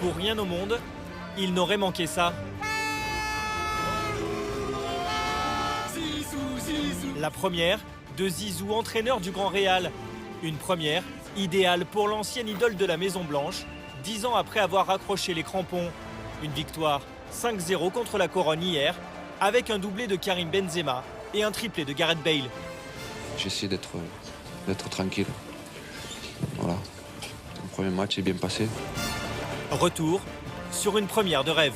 Pour rien au monde, il n'aurait manqué ça. La première de Zizou, entraîneur du Grand Real. Une première idéale pour l'ancienne idole de la Maison Blanche, 10 ans après avoir raccroché les crampons. Une victoire 5-0 contre la Corogne hier, avec un doublé de Karim Benzema et un triplé de Gareth Bale. J'essaie d'être tranquille. Voilà. Le premier match est bien passé. Retour sur une première de rêve.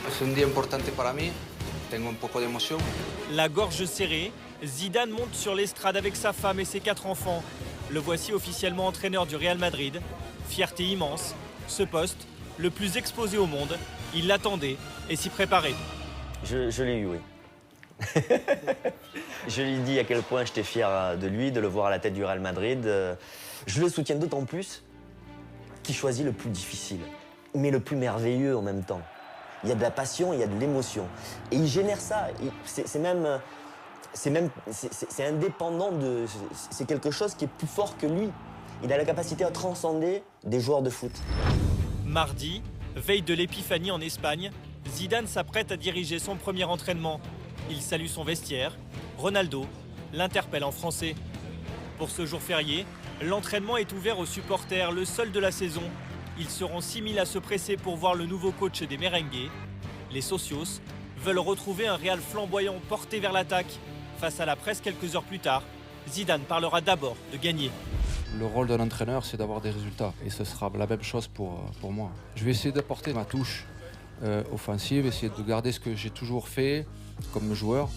C'est un día importante para mí. Tengo un poco de emoción. La gorge serrée, Zidane monte sur l'estrade avec sa femme et ses 4 enfants. Le voici officiellement entraîneur du Real Madrid. Fierté immense. Ce poste, le plus exposé au monde, il l'attendait et s'y préparait. Je l'ai eu, oui. Je lui ai dit à quel point j'étais fier de lui, de le voir à la tête du Real Madrid. Je le soutiens d'autant plus qu'il choisit le plus difficile, mais le plus merveilleux en même temps. Il y a de la passion, il y a de l'émotion. Et il génère ça. C'est indépendant de... C'est quelque chose qui est plus fort que lui. Il a la capacité à transcender des joueurs de foot. Mardi, veille de l'Épiphanie en Espagne, Zidane s'apprête à diriger son premier entraînement. Il salue son vestiaire. Ronaldo l'interpelle en français. Pour ce jour férié, l'entraînement est ouvert aux supporters, le seul de la saison. Ils seront 6000 à se presser pour voir le nouveau coach des Merengues. Les socios veulent retrouver un Real flamboyant porté vers l'attaque. Face à la presse quelques heures plus tard, Zidane parlera d'abord de gagner. Le rôle d'un entraîneur, c'est d'avoir des résultats. Et ce sera la même chose pour moi. Je vais essayer d'apporter ma touche offensive, essayer de garder ce que j'ai toujours fait comme joueur.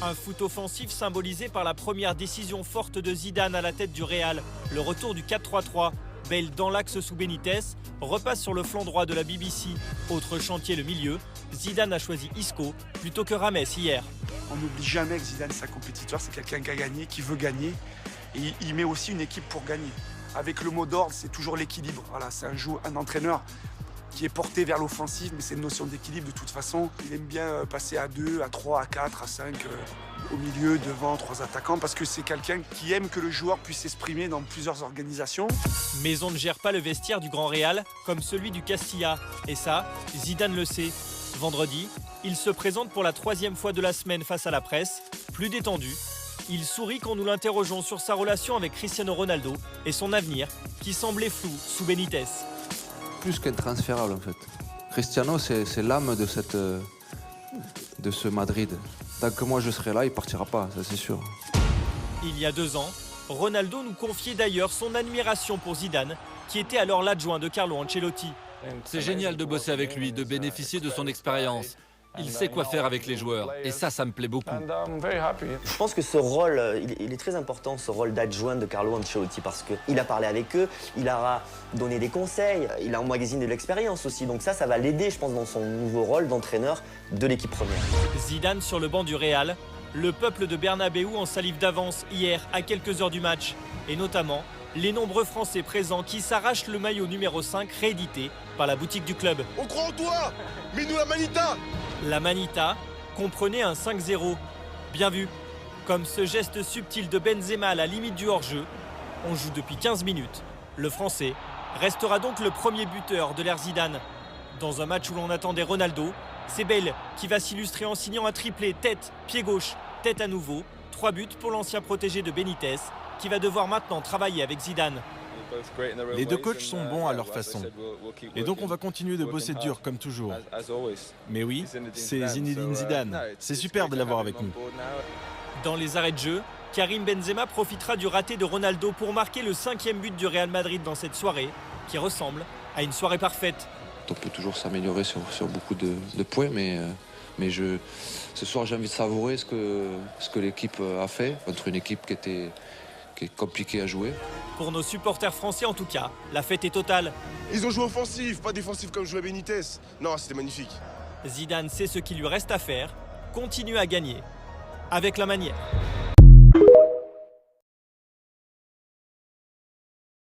Un foot offensif symbolisé par la première décision forte de Zidane à la tête du Real, le retour du 4-3-3. Bale dans l'axe sous Benitez, repasse sur le flanc droit de la BBC. Autre chantier, le milieu. Zidane a choisi Isco plutôt que Rames hier. On n'oublie jamais que Zidane, c'est un compétiteur, c'est quelqu'un qui a gagné, qui veut gagner. Et il met aussi une équipe pour gagner. Avec le mot d'ordre, c'est toujours l'équilibre. Voilà, c'est un entraîneur qui est porté vers l'offensive, mais c'est une notion d'équilibre de toute façon. Il aime bien passer à 2, à 3, à 4, à 5, au milieu, devant, 3 attaquants, parce que c'est quelqu'un qui aime que le joueur puisse s'exprimer dans plusieurs organisations. Mais on ne gère pas le vestiaire du Grand Real comme celui du Castilla. Et ça, Zidane le sait. Vendredi, il se présente pour la 3e fois de la semaine face à la presse, plus détendu. Il sourit quand nous l'interrogeons sur sa relation avec Cristiano Ronaldo et son avenir, qui semblait flou sous Benitez. Plus qu'intransférable en fait. Cristiano, c'est l'âme de ce Madrid. Tant que moi je serai là, il partira pas, ça c'est sûr. Il y a 2 ans, Ronaldo nous confiait d'ailleurs son admiration pour Zidane, qui était alors l'adjoint de Carlo Ancelotti. C'est génial de bosser avec lui, de bénéficier de son expérience. Il sait quoi faire avec les joueurs, et ça me plaît beaucoup. Je pense que ce rôle, il est très important, ce rôle d'adjoint de Carlo Ancelotti, parce qu'il a parlé avec eux, il leur a donné des conseils, il a emmagasiné de l'expérience aussi. Donc ça va l'aider, je pense, dans son nouveau rôle d'entraîneur de l'équipe première. Zidane sur le banc du Real, le peuple de Bernabéu en salive d'avance hier à quelques heures du match, et notamment les nombreux Français présents qui s'arrachent le maillot numéro 5 réédité par la boutique du club. On croit en toi! Mets-nous la manita! La manita comprenait un 5-0. Bien vu. Comme ce geste subtil de Benzema à la limite du hors-jeu. On joue depuis 15 minutes. Le Français restera donc le premier buteur de l'ère Zidane. Dans un match où l'on attendait Ronaldo, c'est Bale qui va s'illustrer en signant un triplé tête, pied gauche, tête à nouveau. 3 buts pour l'ancien protégé de Benitez, qui va devoir maintenant travailler avec Zidane. Les 2 coachs sont bons à leur façon. Et donc on va continuer de bosser dur comme toujours. Mais oui, c'est Zinedine Zidane. C'est super de l'avoir avec nous. Dans les arrêts de jeu, Karim Benzema profitera du raté de Ronaldo pour marquer le 5e but du Real Madrid dans cette soirée, qui ressemble à une soirée parfaite. On peut toujours s'améliorer sur beaucoup de points, mais ce soir j'ai envie de savourer ce que l'équipe a fait contre une équipe qui est compliquée à jouer. Pour nos supporters français en tout cas, la fête est totale. Ils ont joué offensif, pas défensif comme jouait Benitez. Non, c'était magnifique. Zidane sait ce qu'il lui reste à faire, continue à gagner, avec la manière.